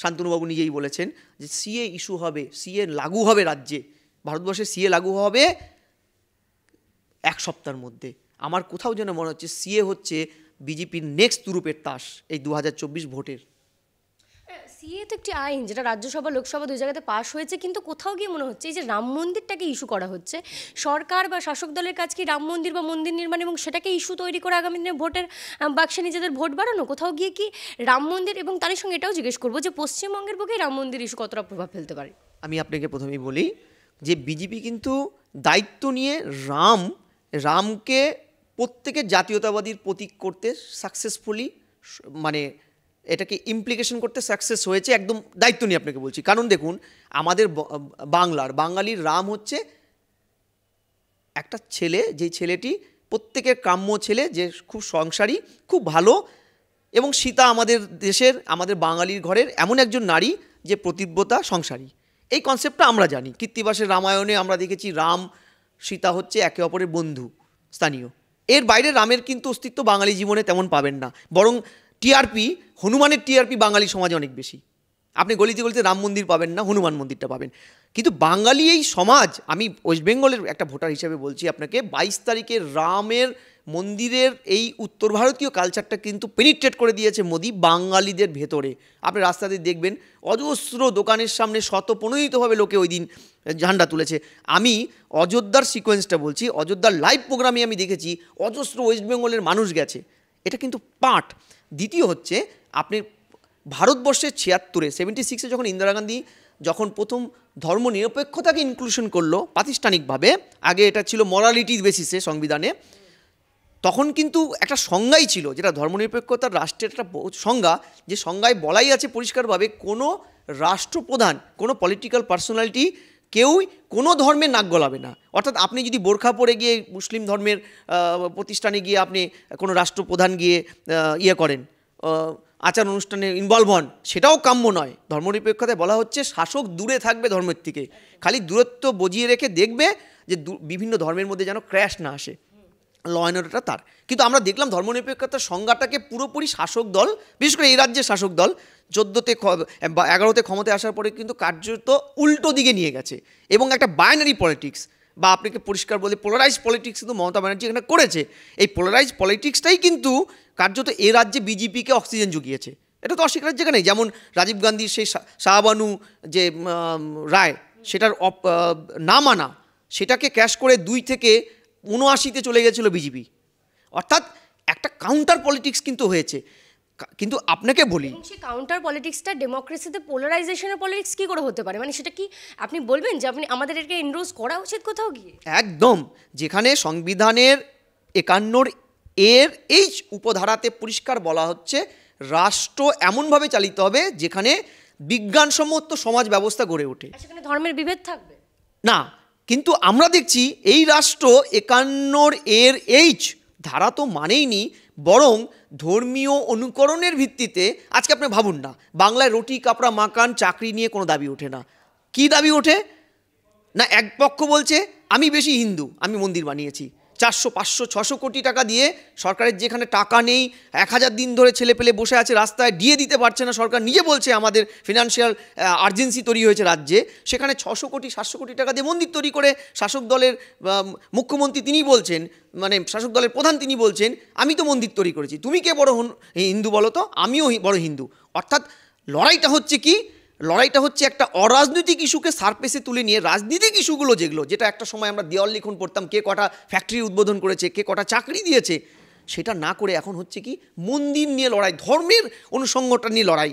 শান্তনুবাবু নিজেই বলেছেন যে সিএ ইস্যু হবে, সিএ লাগু হবে রাজ্যে, ভারতবর্ষে সিএ লাগু হবে 1 সপ্তাহের মধ্যে। আমার কোথাও যেন মনে হচ্ছে সিএ হচ্ছে বিজেপির নেক্সট তুরুপের তাস এই 2024 ভোটের। সিএ তো একটি আইন যেটা রাজ্যসভা লোকসভা দুই জায়গাতে পাশ হয়েছে, কিন্তু কোথাও গিয়ে মনে হচ্ছে এই যে রাম মন্দিরটাকে ইস্যু করা হচ্ছে, সরকার বা শাসক দলের কাজ কি রাম মন্দির বা মন্দির নির্মাণ এবং সেটাকে ইস্যু তৈরি করে আগামী দিনে ভোটের বাক্সে নিজেদের ভোট বাড়ানো? কোথাও গিয়ে কি রাম মন্দির, এবং তার সঙ্গে এটাও জিজ্ঞেস করবো যে পশ্চিমবঙ্গের পক্ষে রাম মন্দির ইস্যু কতটা প্রভাব ফেলতে পারে? আমি আপনাকে প্রথমেই বলি যে বিজেপি কিন্তু দায়িত্ব নিয়ে রামকে প্রত্যেকের জাতীয়তাবাদীর প্রতীক করতে সাকসেসফুলি, মানে এটাকে ইমপ্লিকেশন করতে সাকসেস হয়েছে, একদম দায়িত্ব নিয়ে আপনাকে বলছি। কারণ দেখুন, আমাদের বাঙালির রাম হচ্ছে একটা ছেলে, যেই ছেলেটি প্রত্যেকের কাম্য ছেলে, যে খুব সংসারী, খুব ভালো, এবং সীতা আমাদের দেশের, আমাদের বাঙালির ঘরের এমন একজন নারী যে প্রতিব্রতা, সংসারী। এই কনসেপ্টটা আমরা জানি। কৃত্তিবাসের রামায়ণে আমরা দেখেছি রাম সীতা হচ্ছে একে অপরের বন্ধু স্থানীয়। এর বাইরে রামের কিন্তু অস্তিত্ব বাঙালি জীবনে তেমন পাবেন না, বরং টিআরপি, হনুমানের টিআরপি বাঙালি সমাজে অনেক বেশি। আপনি গলিতে গলিতে রাম মন্দির পাবেন না, হনুমান মন্দিরটা পাবেন। কিন্তু বাঙালি এই সমাজ, আমি ওয়েস্ট বেঙ্গলের একটা ভোটার হিসেবে বলছি আপনাকে, 22 তারিখে রামের মন্দিরের এই উত্তর ভারতীয় কালচারটা কিন্তু পেনিট্রেট করে দিয়েছে মোদি বাঙালিদের ভেতরে। আপনি রাস্তাতে দেখবেন অজস্র দোকানের সামনে স্বতঃপ্রণোদিতভাবে লোকে ওই দিন ঝান্ডা তুলেছে। আমি অযোধ্যার সিকোয়েন্সটা বলছি, অযোধ্যার লাইভ প্রোগ্রামে আমি দেখেছি অজস্র ওয়েস্ট বেঙ্গলের মানুষ গেছে। এটা কিন্তু পার্ট। দ্বিতীয় হচ্ছে, আপনি ভারতবর্ষের 76-76 যখন ইন্দিরা গান্ধী যখন প্রথম ধর্ম নিরপেক্ষতাকে ইনক্লুশন করলো প্রাতিষ্ঠানিকভাবে, আগে এটা ছিল মরালিটির বেসিসে সংবিধানে, তখন কিন্তু একটা সংজ্ঞাই ছিল, যেটা ধর্মনিরপেক্ষতার রাষ্ট্রের একটা সংজ্ঞা, যে সংজ্ঞায় বলাই আছে পরিষ্কারভাবে কোনো রাষ্ট্রপ্রধান, কোনো পলিটিক্যাল পার্সোনালিটি কেউই কোনো ধর্মের নাক গলাবে না। অর্থাৎ আপনি যদি বোরখা পরে গিয়ে মুসলিম ধর্মের প্রতিষ্ঠানে গিয়ে আপনি কোনো রাষ্ট্রপ্রধান গিয়ে করেন, আচার অনুষ্ঠানে ইনভলভ হন, সেটাও কাম্য নয়। ধর্মনিরপেক্ষতায় বলা হচ্ছে শাসক দূরে থাকবে ধর্মের থেকে, খালি দূরত্ব বজিয়ে রেখে দেখবে যে বিভিন্ন ধর্মের মধ্যে যেন ক্র্যাশ না আসে, ল অ্যান্ড অর্ডারটা তার। কিন্তু আমরা দেখলাম ধর্মনিরপেক্ষতার সংজ্ঞাটাকে পুরোপুরি শাসক দল, বিশেষ করে এই রাজ্যের শাসক দল 11তে ক্ষমতায় আসার পরে কিন্তু কার্যত উল্টো দিকে নিয়ে গেছে, এবং একটা বাইনারি পলিটিক্স, বা আপনাকে পরিষ্কার বলে পোলারাইজ পলিটিক্স কিন্তু মমতা ব্যানার্জি এখানে করেছে। এই পোলারাইজ পলিটিক্সটাই কিন্তু কার্যত এ রাজ্যে বিজেপিকে অক্সিজেন জুগিয়েছে, এটা তো অস্বীকারের জায়গা নেই। যেমন রাজীব গান্ধীর সেই শাহবানু যে রায়, সেটার না মানা, সেটাকে ক্যাশ করে 2 থেকে 79-তে চলে গেছিল বিজেপি। অর্থাৎ একটা কাউন্টার পলিটিক্স কিন্তু হয়েছে। কিন্তু আপনাকে বলি, সেই কাউন্টার পলিটিক্সটা ডেমোক্রেসিতে পোলারাইজেশনের পলিটিক্স কী করে হতে পারে? মানে সেটা কি আপনি বলবেন যে আমাদের এটাকে এনরোজ করা উচিত কোথাও গিয়ে? একদম, যেখানে সংবিধানের 51 উপধারাতে পরিষ্কার বলা হচ্ছে রাষ্ট্র এমনভাবে চালিত হবে যেখানে বিজ্ঞানসম্মত সমাজ ব্যবস্থা গড়ে ওঠে, সেখানে ধর্মের বিভেদ থাকবে না। কিন্তু আমরা দেখছি এই রাষ্ট্র 51 ধারা তো মানেই নি, বরং ধর্মীয় অনুকরণের ভিত্তিতে। আজকে আপনি ভাবুন না, বাংলায় রুটি কাপড়া মাকান চাকরি নিয়ে কোনো দাবি ওঠে না। কি দাবি ওঠে না? এক পক্ষ বলছে আমি বেশি হিন্দু, আমি মন্দির বানিয়েছি, 400, 500, 600 কোটি টাকা দিয়ে সরকারের যেখানে টাকা নেই, 1000 দিন ধরে ছেলে পেলে বসে আছে রাস্তায়, দিয়ে দিতে পারছে না সরকার, নিজে বলছে আমাদের ফিনান্সিয়াল আর্জেন্সি তৈরি হয়েছে রাজ্যে, সেখানে 600 কোটি 700 কোটি টাকা দিয়ে মন্দির তৈরি করে শাসক দলের মুখ্যমন্ত্রী তিনি বলছেন, মানে শাসক দলের প্রধান তিনি বলছেন আমি তো মন্দির তৈরি করেছি, তুমি কে বড় হিন্দু বলো তো? আমিও বড় হিন্দু। অর্থাৎ লড়াইটা হচ্ছে কি? লড়াইটা হচ্ছে একটা অরাজনৈতিক ইস্যুকে সারফেসে তুলে নিয়ে রাজনৈতিক ইস্যুগুলো, যেটা একটা সময় আমরা দেওয়াল লিখন পড়তাম, কে কটা ফ্যাক্টরি উদ্বোধন করেছে, কে কটা চাকরি দিয়েছে, সেটা না করে এখন হচ্ছে কি মন্দির নিয়ে লড়াই, ধর্মের অনুষঙ্গটা নিয়ে লড়াই।